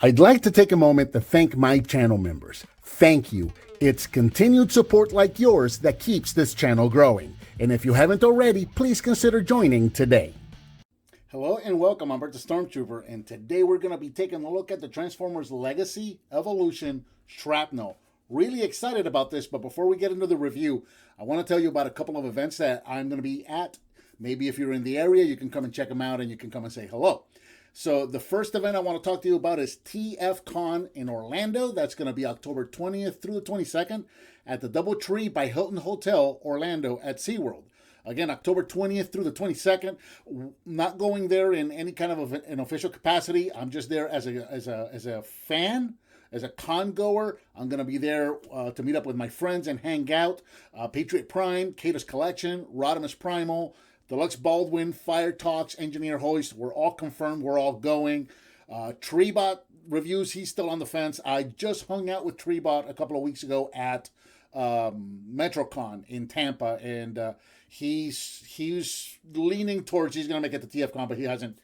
I'd like to take a moment to thank my channel members. Thank you. It's continued support like yours that keeps this channel growing. And if you haven't already, please consider joining today. Hello and welcome, I'm Bert the Stormtrooper, and today we're going to be taking a look at the Transformers Legacy Evolution SHRAPNEL. Really excited about this, but before we get into the review, I want to tell you about a couple of events that I'm going to be at. Maybe if you're in the area, you can come and check them out and you can come and say hello. So the first event I want to talk to you about is TFCon in Orlando. That's going to be October 20th through the 22nd at the DoubleTree by Hilton Hotel, Orlando at SeaWorld. Again, October 20th through the 22nd. Not going there in any kind of an official capacity. I'm just there as a fan, as a con goer. I'm going to be there to meet up with my friends and hang out. Patriot Prime, Kato's Collection, Rodimus Primal, Deluxe Baldwin, Fire Talks, Engineer Hoist. We're all confirmed. We're all going. Treebot Reviews, he's still on the fence. I just hung out with Treebot a couple of weeks ago at MetroCon in Tampa, and he's leaning towards he's going to make it to TFCon, but he hasn't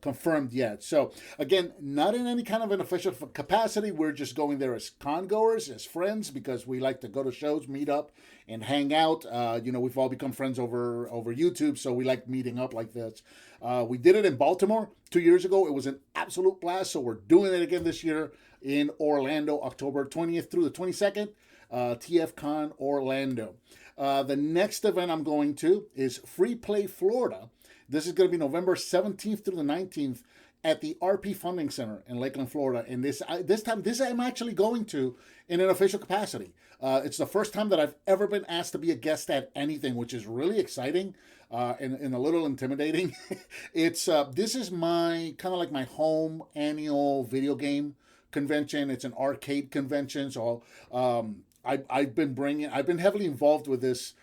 confirmed yet. So again, not in any kind of an official capacity. We're just going there as con goers, as friends, because we like to go to shows, meet up, and hang out. We've all become friends over YouTube, so we like meeting up like this. We did it in Baltimore 2 years ago. It was an absolute blast, so we're doing it again this year in Orlando, October 20th through the 22nd, TFCon Orlando. The next event I'm going to is Free Play Florida. This is going to be November 17th through the 19th at the RP Funding Center in Lakeland, Florida. And this I'm actually going to in an official capacity. It's the first time that I've ever been asked to be a guest at anything, which is really exciting and a little intimidating. This is my kind of like my home annual video game convention. It's an arcade convention, so I've been heavily involved with this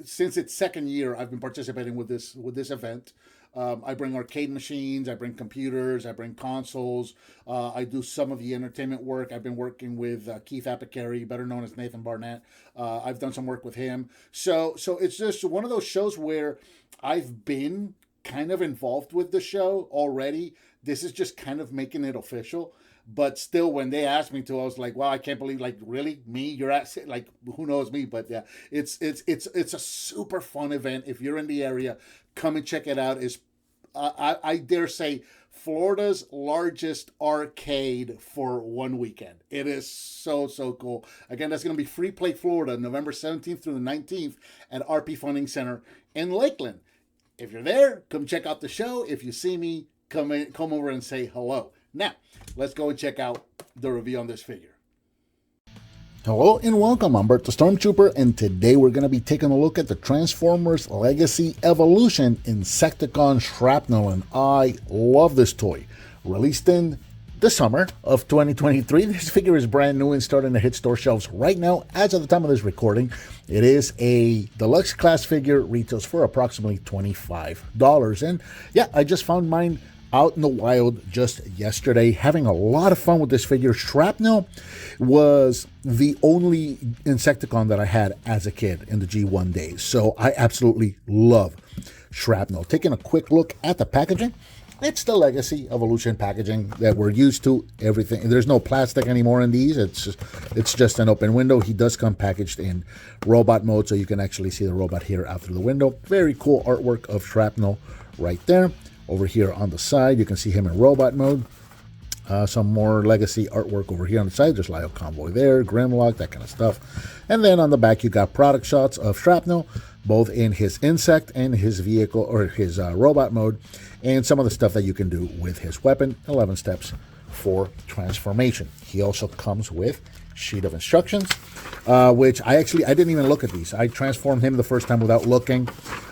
since its second year. I've been participating with this event. I bring arcade machines, I bring computers, I bring consoles. I do some of the entertainment work. I've been working with Keith Apicary, better known as Nathan Barnett. I've done some work with him. So it's just one of those shows where I've been kind of involved with the show already. This is just kind of making it official. But still, when they asked me to, I was like, wow, I can't believe, like, really? Me? You're at, like, who knows me? But yeah, it's a super fun event. If you're in the area, come and check it out. It's, I dare say, Florida's largest arcade for one weekend. It is so cool. Again, that's going to be Free Play Florida, November 17th through the 19th at RP Funding Center in Lakeland. If you're there, come check out the show. If you see me, come over and say hello. Now, let's go and check out the review on this figure. Hello and welcome, I'm Bert the Stormtrooper, and today we're going to be taking a look at the Transformers Legacy Evolution Insecticon Shrapnel, and I love this toy. Released in the summer of 2023, this figure is brand new and starting to hit store shelves right now as of the time of this recording. It is a deluxe class figure, retails for approximately $25, and yeah, I just found mine out in the wild just yesterday, having a lot of fun with this figure. Shrapnel was the only Insecticon that I had as a kid in the G1 days, so I absolutely love Shrapnel. Taking a quick look at the packaging, it's the Legacy Evolution packaging that we're used to. Everything, there's no plastic anymore in these. It's just an open window. He does come packaged in robot mode, so you can actually see the robot here out through the window. Very cool artwork of Shrapnel right there. Over here on the side, you can see him in robot mode. Some more Legacy artwork over here on the side. There's Lyle Convoy there, Grimlock, that kind of stuff. And then on the back, you got product shots of Shrapnel, both in his insect and his vehicle, or his robot mode, and some of the stuff that you can do with his weapon. 11 steps for transformation. He also comes with sheet of instructions, which I didn't even look at these. I transformed him the first time without looking.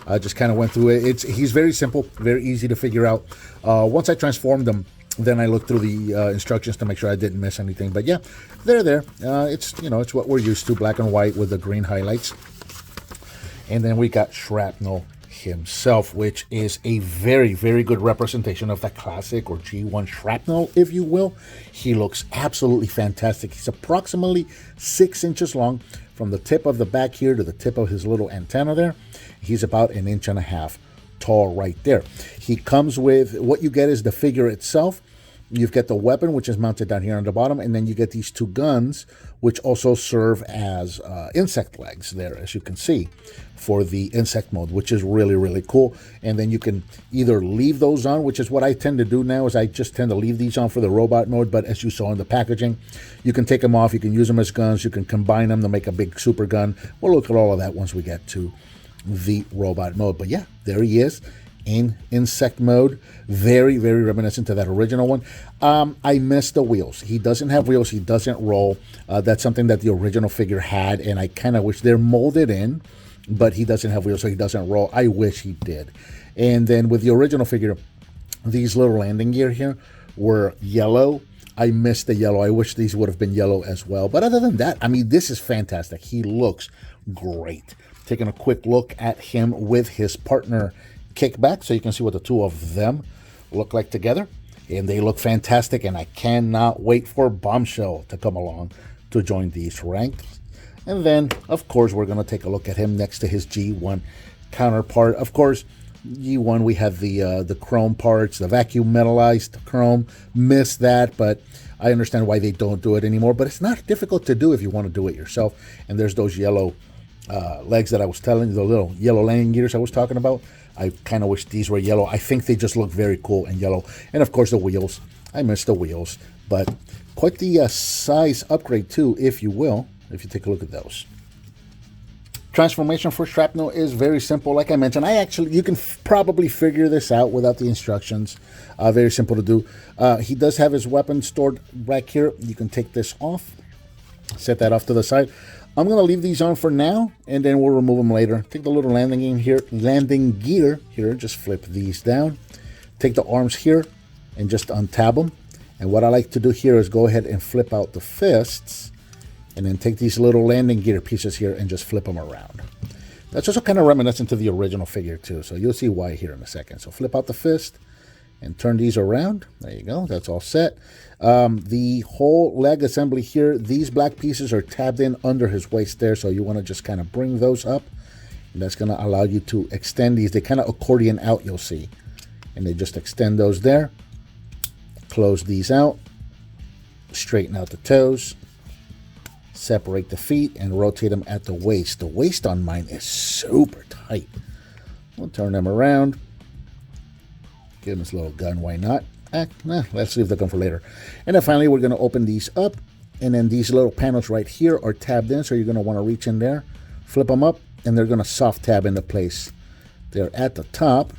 I just kind of went through it. He's very simple, very easy to figure out. Once I transformed him, then I looked through the instructions to make sure I didn't miss anything. But yeah, they're there. It's what we're used to, black and white with the green highlights. And then we got Shrapnel himself, which is a very good representation of the classic or G1 Shrapnel, if you will. He looks absolutely fantastic. He's approximately 6 inches long from the tip of the back here to the tip of his little antenna there. He's about 1.5 inches tall right there. He comes with, what you get is the figure itself, You've got the weapon, which is mounted down here on the bottom, and then you get these two guns, which also serve as insect legs there, as you can see, for the insect mode, which is really, really cool. And then you can either leave those on, which is what I tend to do now, is I just tend to leave these on for the robot mode. But as you saw in the packaging, you can take them off, you can use them as guns, you can combine them to make a big super gun. We'll look at all of that once we get to the robot mode. But yeah, there he is in insect mode. Very, very reminiscent to that original one. I miss the wheels. He doesn't have wheels. He doesn't roll. That's something that the original figure had, and I kind of wish they're molded in, but he doesn't have wheels, so he doesn't roll. I wish he did. And then with the original figure, these little landing gear here were yellow. I miss the yellow. I wish these would have been yellow as well. But other than that, I mean, this is fantastic. He looks great. Taking a quick look at him with his partner Kickback, so you can see what the two of them look like together, and they look fantastic. And I cannot wait for Bombshell to come along to join these ranks. And then, of course, we're going to take a look at him next to his G1 counterpart. Of course, G1, we have the chrome parts, the vacuum metallized chrome. Miss that, but I understand why they don't do it anymore. But it's not difficult to do if you want to do it yourself. And there's those yellow legs that I was telling you, the little yellow landing gears I was talking about. I kind of wish these were yellow. I think they just look very cool and yellow. And of course the wheels. I miss the wheels, but quite the size upgrade too, if you will, if you take a look at those. Transformation for Shrapnel is very simple. Like I mentioned, you can probably figure this out without the instructions. Very simple to do. He does have his weapon stored back here. You can take this off, set that off to the side. I'm going to leave these on for now, and then we'll remove them later. Take the little landing gear here, just flip these down. Take the arms here and just untab them. And what I like to do here is go ahead and flip out the fists, and then take these little landing gear pieces here and just flip them around. That's also kind of reminiscent to the original figure too, so you'll see why here in a second. So flip out the fist and turn these around. There you go, that's all set. The whole leg assembly here, these black pieces are tabbed in under his waist there, so you want to just kind of bring those up, and that's going to allow you to extend these. They kind of accordion out, you'll see, and they just extend those there. Close these out, straighten out the toes, separate the feet, and rotate them at the waist. The waist on mine is super tight. We'll turn them around. Give him this little gun, why not? Let's leave the gun for later. And then finally, we're going to open these up. And then these little panels right here are tabbed in, so you're going to want to reach in there, flip them up, and they're going to soft tab into place. They're at the top.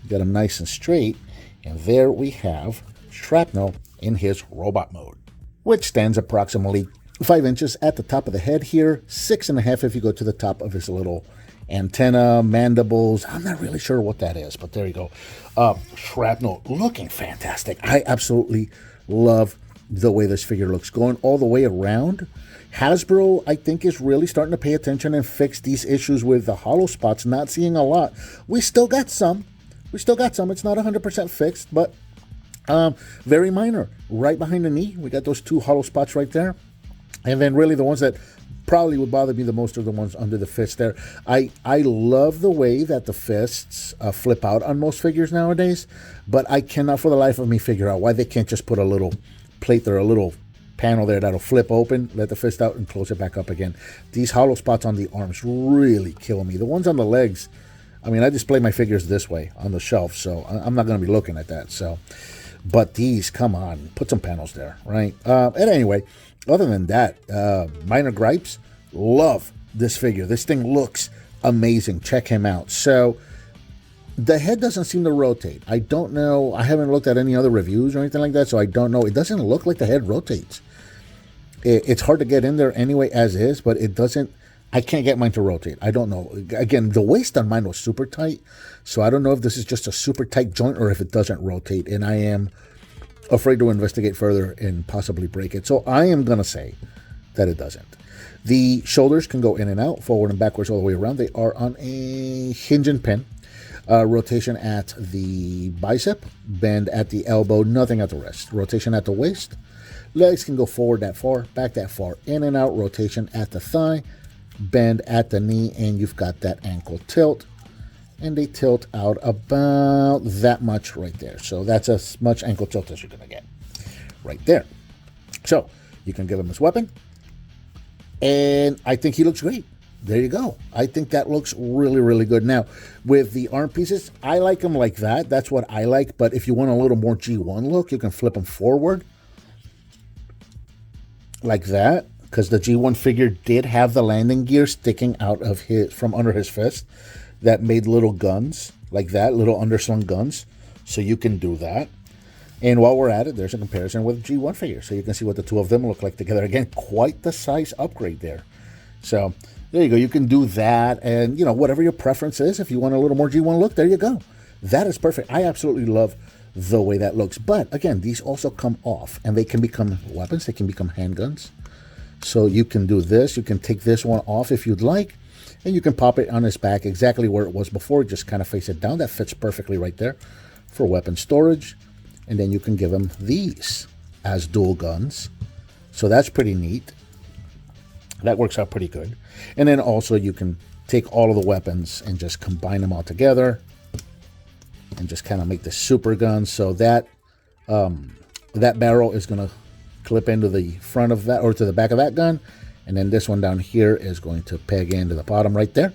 Get them nice and straight. And there we have Shrapnel in his robot mode, which stands approximately 5 inches at the top of the head here, 6.5 if you go to the top of his little antenna, mandibles. I'm not really sure what that is, but there you go. Shrapnel looking fantastic. I absolutely love the way this figure looks going all the way around. Hasbro, I think, is really starting to pay attention and fix these issues with the hollow spots. Not seeing a lot. We still got some. It's not 100% fixed, but very minor. Right behind the knee, we got those two hollow spots right there. And then really the ones that probably would bother me the most are the ones under the fist there. I love the way that the fists flip out on most figures nowadays, but I cannot for the life of me figure out why they can't just put a little plate there, a little panel there that'll flip open, let the fist out, and close it back up again. These hollow spots on the arms really kill me. The ones on the legs, I mean, I display my figures this way on the shelf, so I'm not going to be looking at that. So, but these, come on, put some panels there, right? And anyway, other than that, minor gripes. Love this figure. This thing looks amazing. Check him out. So the head doesn't seem to rotate. I don't know. I haven't looked at any other reviews or anything like that, so I don't know. It doesn't look like the head rotates. It's hard to get in there anyway as is, but it doesn't. I can't get mine to rotate. I don't know. Again, the waist on mine was super tight, so I don't know if this is just a super tight joint or if it doesn't rotate, and I am afraid to investigate further and possibly break it. So I am going to say that it doesn't. The shoulders can go in and out, forward and backwards, all the way around. They are on a hinge and pin. Rotation at the bicep, bend at the elbow, nothing at the wrist. Rotation at the waist. Legs can go forward that far, back that far, in and out. Rotation at the thigh, bend at the knee, and you've got that ankle tilt. And they tilt out about that much right there. So that's as much ankle tilt as you're going to get. right there. So you can give him his weapon, and I think he looks great. There you go. I think that looks really, really good. Now, with the arm pieces, I like them like that. That's what I like. But if you want a little more G1 look, you can flip them forward like that, because the G1 figure did have the landing gear sticking out of from under his fist that made little guns like that, little underslung guns. So you can do that. And while we're at it, there's a comparison with G1 figure. So you can see what the two of them look like together. Again, quite the size upgrade there. So there you go. You can do that. And, you know, whatever your preference is, if you want a little more G1 look, there you go. That is perfect. I absolutely love the way that looks. But, again, these also come off. And they can become weapons. They can become handguns. So you can do this. You can take this one off if you'd like. And you can pop it on his back exactly where it was before. Just kind of face it down. That fits perfectly right there for weapon storage. And then you can give him these as dual guns. So that's pretty neat. That works out pretty good. And then also you can take all of the weapons and just combine them all together and just kind of make the super gun. So that that barrel is going to clip into the front of that, or to the back of that gun. And then this one down here is going to peg into the bottom right there.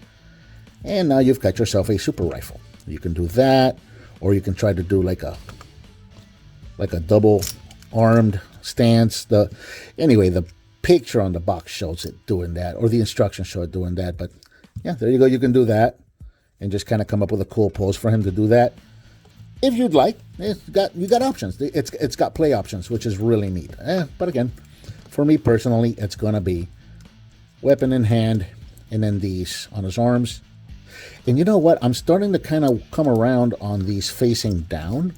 And now you've got yourself a super rifle. You can do that, or you can try to do like a double armed stance. Anyway, the picture on the box shows it doing that, or the instructions show it doing that. But yeah, there you go. You can do that and just kind of come up with a cool pose for him to do that. If you'd like, you got options. It's got play options, which is really neat. But again, for me personally, it's gonna be weapon in hand, and then these on his arms. And you know what? I'm starting to kind of come around on these facing down,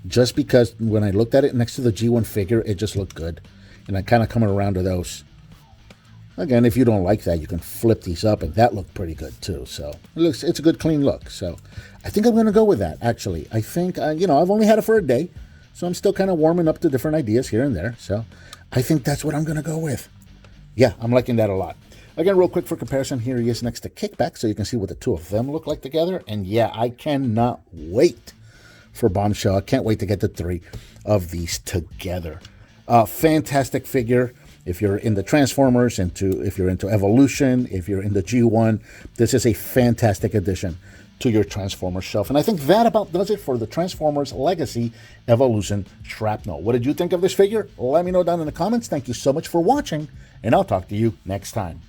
just because when I looked at it next to the G1 figure, it just looked good. And I kind of coming around to those. Again, if you don't like that, you can flip these up, and that looked pretty good too. So it's a good, clean look. So I think I'm going to go with that, actually. I think, you know, I've only had it for a day, so I'm still kind of warming up to different ideas here and there. So I think that's what I'm going to go with. Yeah, I'm liking that a lot. Again, real quick for comparison, here he is next to Kickback, so you can see what the two of them look like together. And yeah, I cannot wait for Bombshell. I can't wait to get the three of these together. Fantastic figure. If you're into Transformers, if you're into Evolution, if you're into G1, this is a fantastic addition to your Transformers shelf. And I think that about does it for the Transformers Legacy Evolution Shrapnel. What did you think of this figure? Let me know down in the comments. Thank you so much for watching, and I'll talk to you next time.